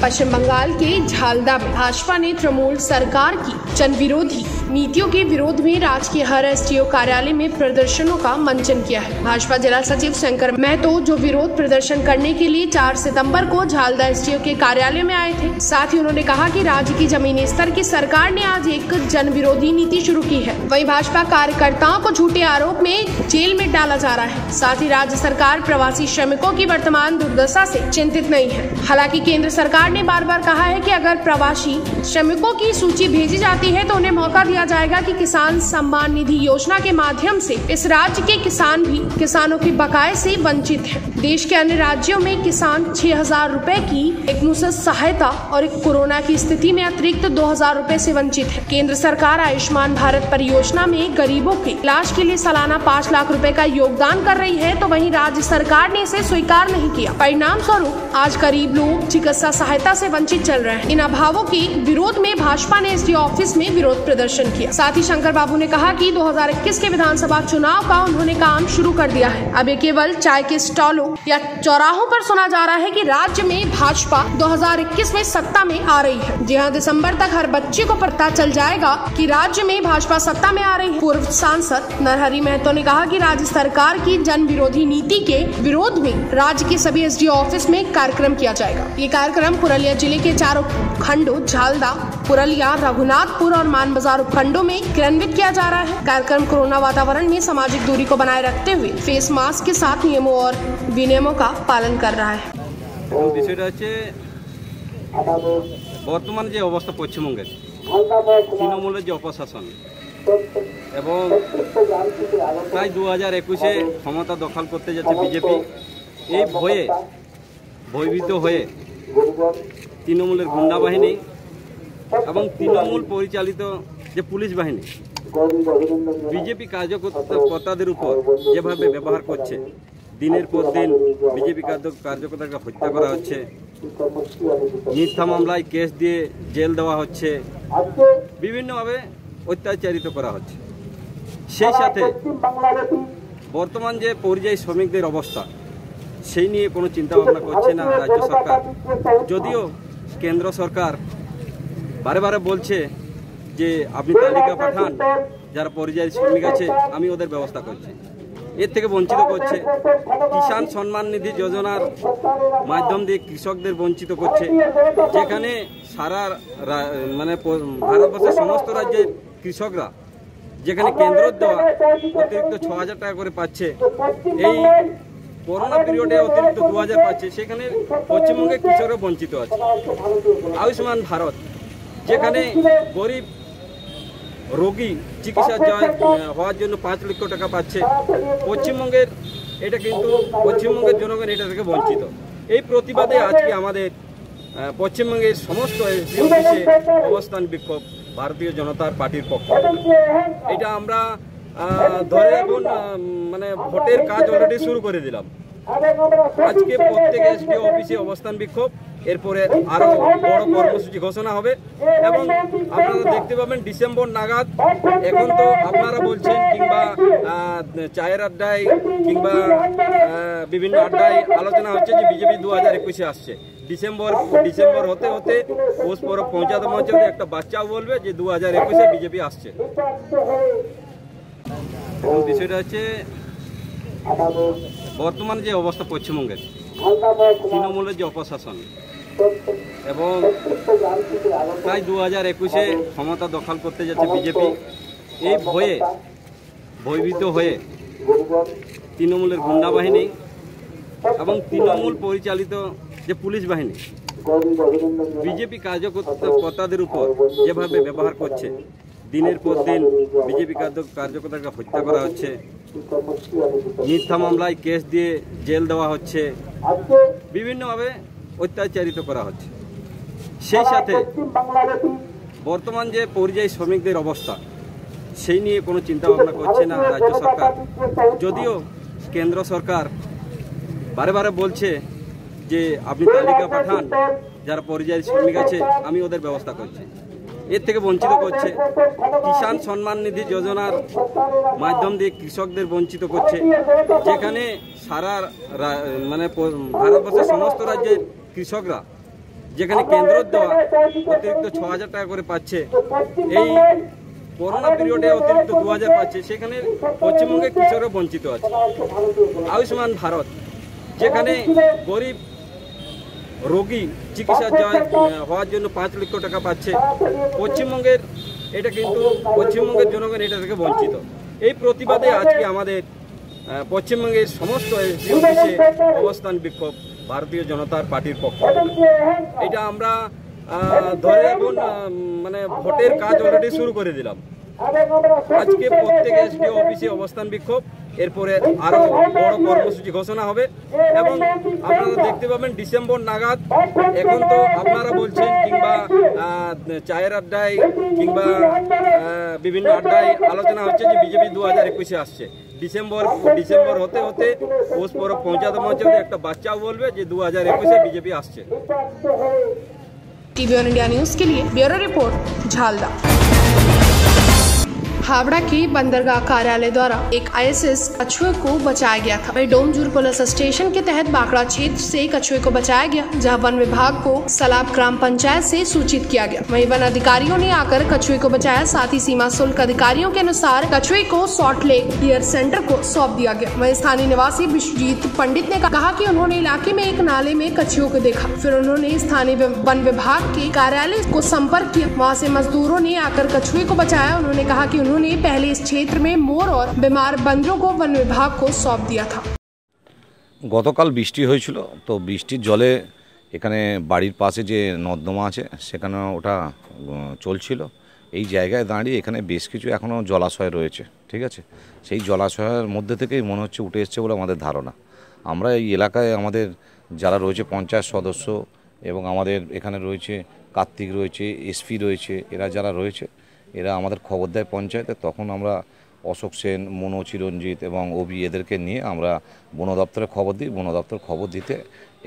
पश्चिम बंगाल के झालदा में भाजपा ने तृणमूल सरकार की जन विरोधी नीतियों के विरोध में राज्य के हर एसडीओ कार्यालय में प्रदर्शनों का मंचन किया है। भाजपा जिला सचिव शंकर महतो जो विरोध प्रदर्शन करने के लिए 4 सितंबर को झालदा एसडीओ के कार्यालय में आए थे। साथ ही उन्होंने कहा कि राज्य की जमीनी स्तर की सरकार ने आज एक जन विरोधी नीति शुरू की है। वहीं भाजपा कार्यकर्ताओं को झूठे आरोप में जेल में डाला जा रहा है। साथ ही राज्य सरकार प्रवासी श्रमिकों की वर्तमान दुर्दशा से चिंतित नहीं है। हालांकि केंद्र सरकार ने बार बार कहा है कि अगर प्रवासी श्रमिकों की सूची भेजी जाती है तो उन्हें मौका दिया जाएगा कि किसान सम्मान निधि योजना के माध्यम से इस राज्य के किसान भी किसानों के बकाये से वंचित हैं। देश के अन्य राज्यों में किसान 6,000 रुपए की एक मुफ्त सहायता और एक कोरोना की स्थिति में अतिरिक्त 2,000 रुपए से वंचित है। केंद्र सरकार आयुष्मान भारत परियोजना में गरीबों के इलाज के लिए सालाना 5 लाख रुपए का योगदान कर रही है, तो वहीं राज्य सरकार ने इसे स्वीकार नहीं किया। परिणाम स्वरूप आज गरीब लोग चिकित्सा सहायता से वंचित चल रहे हैं। इन अभावों के विरोध में भाजपा ने एसडीओ ऑफिस में विरोध प्रदर्शन किया। साथ ही शंकर बाबू ने कहा कि 2021 के विधानसभा चुनाव का उन्होंने काम शुरू कर दिया है। अब ये केवल चाय के स्टॉलों या चौराहों पर सुना जा रहा है कि राज्य में भाजपा 2021 में सत्ता में आ रही है। जी हाँ, दिसंबर तक हर बच्चे को पता चल जाएगा कि राज्य में भाजपा सत्ता में आ रही है। पूर्व सांसद नरहरि महतो ने कहा कि राज्य सरकार की जन विरोधी नीति के विरोध में राज्य के सभी एसडीओ ऑफिस में कार्यक्रम किया जाएगा। ये कार्यक्रम पुरुलिया जिले के 4 उपखंडों झालदा, पुरुलिया, रघुनाथपुर और मान बाजार उपखंडों में क्रियान्वित किया जा रहा है। कार्यक्रम कोरोना वातावरण में सामाजिक दूरी को बनाए रखते हुए फेस मास्क के साथ नियमों और विनियमों का पालन कर रहा है। बर्तमान जो अवस्था पश्चिमबंगे तृणमूल जो अपशासन एवं प्राय 2021 क्षमता दखल करते जाच्छे बीजेपी এই ভয়ে ভয়ভীত হয়ে তৃণমূলের গুন্ডা বাহিনী এবং তৃণমূল পরিচালিত যে পুলিশ বাহিনী বিজেপি কার্যকর্তাদের উপর যেভাবে ব্যবহার করছে, দিনের পর দিন বিজেপি কার্যকর্তাকে হত্যা করা হচ্ছে, মিথ্যা মামলায় কেস দিয়ে জেল দেওয়া হচ্ছে, বিভিন্নভাবে অত্যাচারিত করা হচ্ছে। সেই সাথে বর্তমান যে পরিযায়ী শ্রমিকদের অবস্থা সেই নিয়ে কোনো চিন্তা ভাবনা করছে না রাজ্য সরকার। যদিও কেন্দ্র সরকার বারে বারে বলছে যে আপনি তালিকা পাঠান, যারা পরিযায়ী শ্রমিক আছে আমি ওদের ব্যবস্থা করছি, এর থেকে বঞ্চিত করছে। কিষাণ সম্মান নিধি যোজনার মাধ্যম দিয়ে কৃষকদের বঞ্চিত করছে, যেখানে সারা মানে ভারতবর্ষের সমস্ত রাজ্যের কৃষকরা যেখানে কেন্দ্র দেওয়া অতিরিক্ত 6,000 টাকা করে পাচ্ছে, এই করোনা পিরিয়ডে অতিরিক্ত 2,000 পাচ্ছে, সেখানে পশ্চিমবঙ্গের কৃষকরা বঞ্চিত আছে। আয়ুষ্মান ভারত যেখানে গরিব রোগী চিকিৎসা হওয়ার জন্য 5 লক্ষ টাকা পাচ্ছে, পশ্চিমবঙ্গের এটা কিন্তু পশ্চিমবঙ্গের জনগণ এটা থেকে বঞ্চিত। এই প্রতিবাদে আজকে আমাদের পশ্চিমবঙ্গের সমস্ত অফিসে অবস্থান বিক্ষোভ ভারতীয় জনতা পার্টির পক্ষ। এটা আমরা ধরে এখন মানে ভোটের কাজ অলরেডি শুরু করে দিলাম। আজকে প্রত্যেক এসডিও অফিসে অবস্থান বিক্ষোভ, এরপরে আরো বড় কর্মসূচি ঘোষণা হবে এবং আপনারা দেখতে পাবেন ডিসেম্বর নাগাদ। এখন তো আপনারা বলছেন কিংবা চায়ের আড্ডায় কিংবা বিভিন্ন আড্ডায় আলোচনা হচ্ছে যে বিজেপি 2021-এ আসছে। ডিসেম্বর হতে হতে পৌষ পরব পৌঁছাতে একটা বাচ্চাও বলবে যে 2021-এ বিজেপি আসছে। বিষয়টা হচ্ছে বর্তমান যে অবস্থা পশ্চিমবঙ্গের তৃণমূলের যে অপশাসন এবং প্রায় 2021-এ ক্ষমতা দখল করতে যাচ্ছে বিজেপি, এই ভয়ে ভয়ভীত হয়ে তৃণমূলের গুন্ডা বাহিনী এবং তৃণমূল পরিচালিত যে পুলিশ বাহিনী বিজেপি কার্যকর্তাদের উপর যেভাবে ব্যবহার করছে, দিনের পর দিন বিজেপি কার্যকর্তাকে হত্যা করা হচ্ছে, মিথ্যা মামলায় কেস দিয়ে জেল দেওয়া হচ্ছে, বিভিন্নভাবে অত্যাচারিত করা হচ্ছে। সেই সাথে বর্তমান যে পরিযায়ী শ্রমিকদের অবস্থা সেই নিয়ে কোনো চিন্তা ভাবনা করছে না রাজ্য সরকার। যদিও কেন্দ্র সরকার বারে বারে বলছে যে আপনি তালিকা পাঠান, যারা পরিযায়ী শ্রমিক আছে আমি ওদের ব্যবস্থা করছি, এর থেকে বঞ্চিত করছে। কিষাণ সম্মান নিধি যোজনার মাধ্যম দিয়ে কৃষকদের বঞ্চিত করছে, যেখানে সারা মানে ভারতবর্ষের সমস্ত রাজ্যের কৃষকরা যেখানে কেন্দ্র দেওয়া অতিরিক্ত 6,000 টাকা করে পাচ্ছে, এই করোনা পিরিয়ডে অতিরিক্ত 2,000 পাচ্ছে, সেখানে পশ্চিমবঙ্গে কৃষকরা বঞ্চিত আছে। আয়ুষ্মান ভারত, যেখানে গরিব রোগী চিকিৎসা হওয়ার জন্য 5 লক্ষ টাকা পাচ্ছে, পশ্চিমবঙ্গের এটা কিন্তু পশ্চিমবঙ্গের জনগণ এটা থেকে বঞ্চিত। এই প্রতিবাদে আজকে আমাদের পশ্চিমবঙ্গের সমস্ত এসডি অফিসে অবস্থান বিক্ষোভ ভারতীয় জনতা পার্টির পক্ষে। এটা আমরা ধরে এখন মানে ভোটের কাজ অলরেডি শুরু করে দিলাম। আজকে প্রত্যেক এসডি অফিসে অবস্থান বিক্ষোভ, এরপরে আরো বড় কর্মসূচি ঘোষণা হবে এবং আপনারা দেখতে পাবেন ডিসেম্বর নাগাদ। এখন তো আপনারা বলছেন কিংবা চায়ের আড্ডায় কিংবা বিভিন্ন আড্ডায় আলোচনা হচ্ছে যে বিজেপি 2021-এ আসছে। ডিসেম্বর হতে হতে পৌষ পরব পৌঁছাতে একটা বাচ্চাও বলবে যে 2021-এ বিজেপি আসছে। टीवी वन इंडिया न्यूज के लिए ब्यूरो रिपोर्ट झालदा। हावड़ा के बंदरगाह कार्यालय द्वारा एक ISS कछुए को बचाया गया था। वहीं डोमजूर पुलिस स्टेशन के तहत बाकड़ा क्षेत्र से कछुए को बचाया गया, जहां वन विभाग को सलाब ग्राम पंचायत से सूचित किया गया। वहीं वन अधिकारियों ने आकर कछुए को बचाया। साथ ही सीमा शुल्क अधिकारियों के अनुसार कछुए को सॉल्ट लेक डियर सेंटर को सौंप दिया गया। वहीं स्थानीय निवासी विश्वजीत पंडित ने कहा कि उन्होंने इलाके में एक नाले में कछुओं को देखा, फिर उन्होंने स्थानीय वन विभाग के कार्यालय को संपर्क किया। वहाँ से मजदूरों ने आकर कछुए को बचाया। उन्होंने कहा कि उन्होंने पहले इस क्षेत्र में मोर और बीमार बंदरों को वन विभाग को सौंप दिया था। গতকাল বৃষ্টি হয়েছিল, তো বৃষ্টির জলে এখানে বাড়ির পাশে যে নর্দমা আছে সেখানে ওটা চলছিল। এই জায়গায় দাঁড়িয়ে এখানে বেশ কিছু এখনও জলাশয় রয়েছে, ঠিক আছে। সেই জলাশয়ের মধ্যে থেকেই মনে হচ্ছে উঠে এসছে বলে আমাদের ধারণা। আমরা এই এলাকায় আমাদের যারা রয়েছে পঞ্চায়েত সদস্য এবং আমাদের এখানে রয়েছে কার্তিক রয়েছে, এসপি রয়েছে, এরা যারা রয়েছে এরা আমাদের খবর দেয় পঞ্চায়েতে। তখন আমরা অশোক সেন, মনো, চিরঞ্জিত এবং অভি এদেরকে নিয়ে আমরা বন দপ্তরে খবর দিই। বন দপ্তর খবর দিতে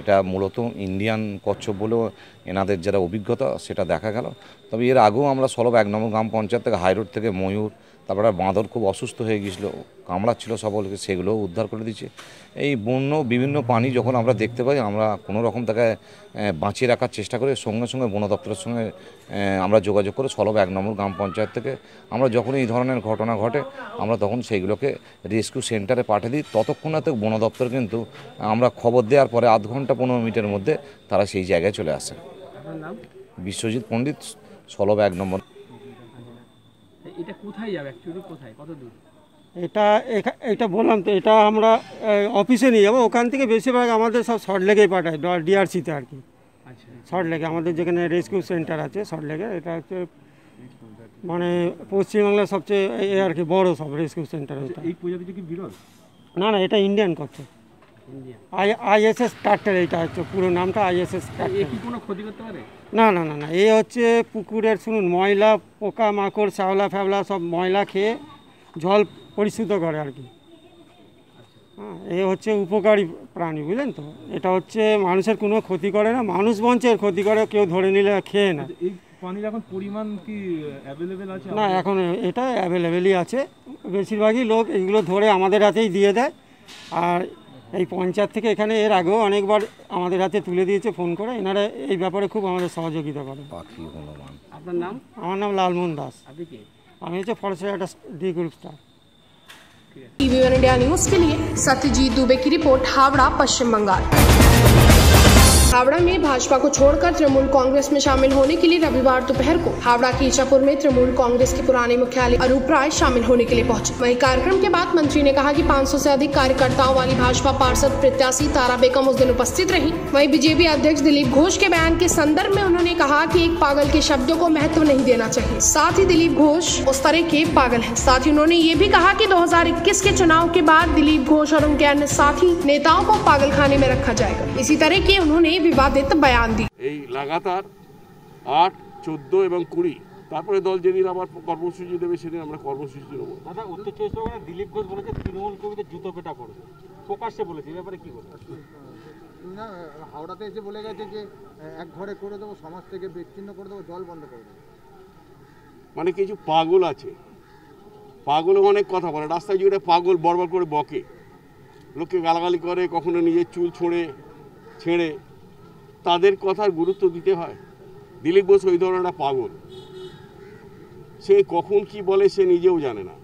এটা মূলত ইন্ডিয়ান কচ্ছপ বলেও এনাদের যারা অভিজ্ঞতা সেটা দেখা গেল। তবে এর আগেও আমরা সলভ 1 নম্বর গ্রাম পঞ্চায়েত থেকে হাইরোড থেকে ময়ূর, তারপরে বাঁদর খুব অসুস্থ হয়ে গিয়েছিলো, কামড়াচ্ছিল সকলকে, সেগুলোও উদ্ধার করে দিচ্ছে। এই বন্য বিভিন্ন প্রাণী যখন আমরা দেখতে পাই আমরা কোনো রকম তাকে বাঁচিয়ে রাখার চেষ্টা করি। সঙ্গে সঙ্গে বন দপ্তরের সঙ্গে আমরা যোগাযোগ করে সলভ 1 নম্বর গ্রাম পঞ্চায়েত থেকে আমরা যখন এই ধরনের ঘটনা ঘটে আমরা তখন সেইগুলোকে রেস্কিউ সেন্টারে পাঠিয়ে দিই। ততক্ষণাতে বন দপ্তর কিন্তু আমরা খবর দেওয়ার পরে 0.5 ঘন্টা 15 মিনিটের মধ্যে তারা সেই জায়গায় চলে আসে। বিশ্বজিৎ পণ্ডিত, সলভ 1 নম্বর। এটা কোথায় যাবে অ্যাকচুয়ালি, কোথায়, কত দূর? এটা বললাম তো, এটা আমরা অফিসে নিয়ে যাবো। ওখান থেকে বেশিরভাগ আমাদের সব সল্ট লেকেই পাঠায়, ডিআরসিতে আর কি। আচ্ছা, সল্ট লেকে আমাদের যেখানে রেস্কিউ সেন্টার আছে সল্ট লেকে, এটা হচ্ছে মানে পশ্চিমবাংলার সবচেয়ে আর কি বড় সব রেস্কিউ সেন্টার। এই প্রজাতিটা কি বিরল? না না, এটা ইন্ডিয়ান কচ্ছপ, ISS টার্টল। এটা হচ্ছে পুরো নামটা ISS টার্টল। কি কোনো ক্ষতি করতে পারে? না না না না, এ হচ্ছে পুকুরের শুনুন ময়লা, পোকা মাকড়, শ্যাওলা ফ্যাওলা সব ময়লা খেয়ে জল পরিশুদ্ধ করে আর কি। হ্যাঁ, এ হচ্ছে উপকারী প্রাণী, বুঝলেন তো। এটা হচ্ছে মানুষের কোনো ক্ষতি করে না, মানুষ বঞ্চের ক্ষতি করে, কেউ ধরে নিলে খেয়ে না। এই পানির এখন পরিমাণ কি অ্যাভেলেবেল আছে? না, এখন এটা অ্যাভেলেবেলই আছে। বেশিরভাগই লোক এগুলো ধরে আমাদের হাতেই দিয়ে দেয়। আর এই পঞ্চায়েত থেকে এখানে এর আগেও অনেকবার আমাদের হাতে তুলে দিয়েছে ফোন করে। এনারা এই ব্যাপারে খুব আমাদের সহযোগিতা করে। আপনার নাম? আমার নাম লালমোহন দাস। আপনি কি? আমি হচ্ছে forest Riders D group star. TV one India news के लिए सत्यजीत दुबे की रिपोर्ट, हावड़ा, पश्चिम बंगाल। हावड़ा में भाजपा को छोड़कर तृणमूल कांग्रेस में शामिल होने के लिए रविवार दोपहर को हावड़ा के ईचापुर में तृणमूल कांग्रेस के पुराने मुख्यालय अरूप राय शामिल होने के लिए पहुंचे। वहीं कार्यक्रम के बाद मंत्री ने कहा कि 500 से अधिक कार्यकर्ताओं वाली भाजपा पार्षद प्रत्याशी तारा बेगम उस दिन उपस्थित रही। वहीं बीजेपी अध्यक्ष दिलीप घोष के बयान के संदर्भ में उन्होंने कहा कि एक पागल के शब्दों को महत्व नहीं देना चाहिए। साथ ही दिलीप घोष उस तरह के पागल है। साथ ही उन्होंने ये भी कहा कि 2021 के चुनाव के बाद दिलीप घोष और उनके अन्य साथी नेताओं को पागल खाने में रखा जाएगा। इसी तरह के उन्होंने विवादित बयान दी। এই লাগাতার 8, 14 এবং 20 তারপরে দল যেদিন আবার কর্মসূচি দেবে সেদিন আমরা কর্মসূচি নেব। দাদা, উত্তর 24 পরগনায় দিলীপ ঘোষ বলেছে তৃণমূল কর্মীদের জুতো পেটা করবে, প্রকাশ্যে বলেছে। এই ব্যাপারে কি বলবেন? না, হাওড়াতে এসে বলে গেছে যে এক ঘরে করে দেবো, সমাজ থেকে বিচ্ছিন্ন করে দেবো, জল বন্ধ করে দেবো। মানে কিছু পাগল আছে, পাগল অনেক কথা বলে, রাস্তায় জুড়ে পাগল বড়বড় করে বকে, লোককে গালাগালি করে, কখনো নিজের চুল ছেড়ে তাদের কথার গুরুত্ব দিতে হয়? দিলীপ ঘোষ ওই ধরনের একটা পাগল, সে কখন কি বলে সে নিজেও জানে না।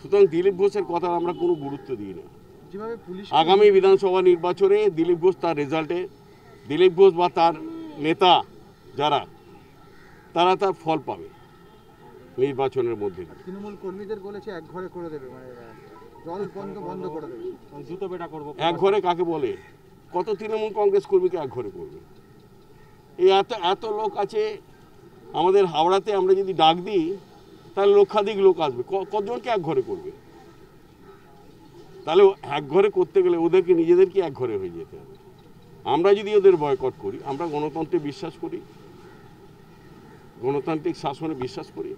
সুতরাং দিলীপ ঘোষের কথা আমরা কোনো গুরুত্ব দিই না। যেভাবে পুলিশ আগামী বিধানসভা নির্বাচনে দিলীপ ঘোষ তার রেজাল্টে, দিলীপ ঘোষ বা তার নেতা যারা তারা তার ফল পাবে নির্বাচনের মধ্যে। তৃণমূল কর্মীদের বলেছে এক ঘরে করে দেবে, মানে জল বন্ধ করে দেবে, জুতো পেটা করবো। এক ঘরে কাকে বলে? কত তৃণমূল কংগ্রেস কর্মীকে এক ঘরে করবে? এই এত লোক আছে আমাদের হাওড়াতে, আমরা যদি ডাক দিই তাহলে লক্ষাধিক লোক আসবে, কতজনকে এক ঘরে করবে? তাহলে এক ঘরে করতে গেলে ওদেরকে নিজেদেরকে এক ঘরে হয়ে যেতে হবে। আমরা যদি ওদের বয়কট করি, আমরা গণতন্ত্রে বিশ্বাস করি, গণতান্ত্রিক শাসনে বিশ্বাস করি,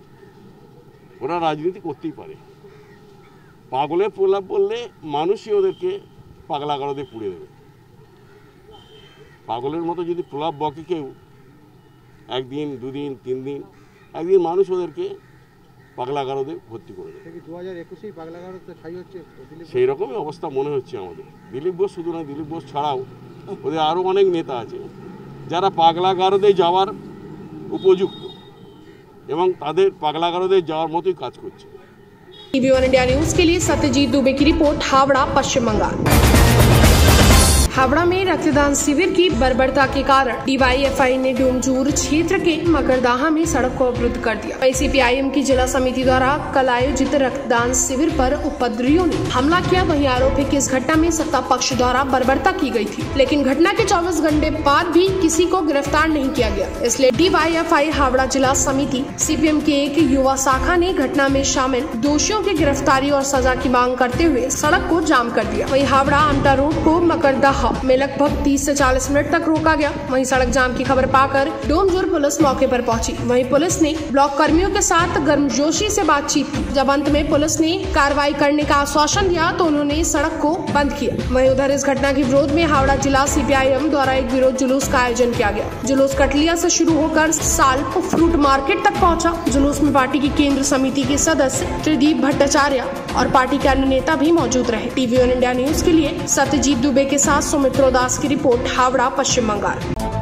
ওরা রাজনীতি করতেই পারে। পাগলের প্রলাপ বললে মানুষই ওদেরকে পাগলাগারদে পুড়ে দেবে। পাগলের মতো যদি প্রলাপ বকে কেউ, একদিন দুদিন তিন দিন, একদিন মানুষ ওদেরকে পাগলাগারদে ভর্তি করে দেবে। 2021 পাগলাগারদে ঠাই হচ্ছে সেই রকমই অবস্থা মনে হচ্ছে আমাদের। দিলীপ ঘোষ শুধু না, দিলীপ ঘোষ ছাড়াও ওদের আরও অনেক নেতা আছে যারা পাগলাগারদে যাওয়ার উপযুক্ত এবং তাদের পাগলাগারদে যাওয়ার মতোই কাজ করছে। टीवी वन इंडिया न्यूज के लिए सत्यजीत दुबे की रिपोर्ट, हावड़ा, पश्चिम बंगाल। हावड़ा में रक्तदान शिविर की बर्बरता के कारण DYFI ने डोमजूर क्षेत्र के मकरदाहा में सड़क को अवरुद्ध कर दिया। वहीं CPIM की जिला समिति द्वारा कल आयोजित रक्तदान शिविर पर उपद्रवियों ने हमला किया। वहीं आरोप है कि इस घटना में सत्ता पक्ष द्वारा बर्बरता की गई थी, लेकिन घटना के 24 घंटे बाद भी किसी को गिरफ्तार नहीं किया गया। इसलिए DYFI हावड़ा जिला समिति CPM के एक युवा शाखा ने घटना में शामिल दोषियों की गिरफ्तारी और सजा की मांग करते हुए सड़क को जाम कर दिया। वहीं हावड़ा आमटा रोड को मकरदाहा में लगभग 30 से 40 मिनट तक रोका गया। वहीं सड़क जाम की खबर पाकर डोमजूर पुलिस मौके पर पहुंची। वहीं पुलिस ने ब्लॉक कर्मियों के साथ गर्मजोशी से बातचीत की। जब अंत में पुलिस ने कार्रवाई करने का आश्वासन दिया तो उन्होंने सड़क को बंद किया। वहीं उधर इस घटना के विरोध में हावड़ा जिला CPIM द्वारा एक विरोध जुलूस का आयोजन किया गया। जुलूस कटलिया से शुरू होकर साल्प फ्रूट मार्केट तक पहुंचा। जुलूस में पार्टी की केंद्र समिति के सदस्य त्रिदीप भट्टाचार्य और पार्टी के अन्य नेता भी मौजूद रहे। TV वन इंडिया न्यूज के लिए सत्यजीत दुबे के साथ सुमित्रो दास की रिपोर्ट, हावड़ा, पश्चिम बंगाल।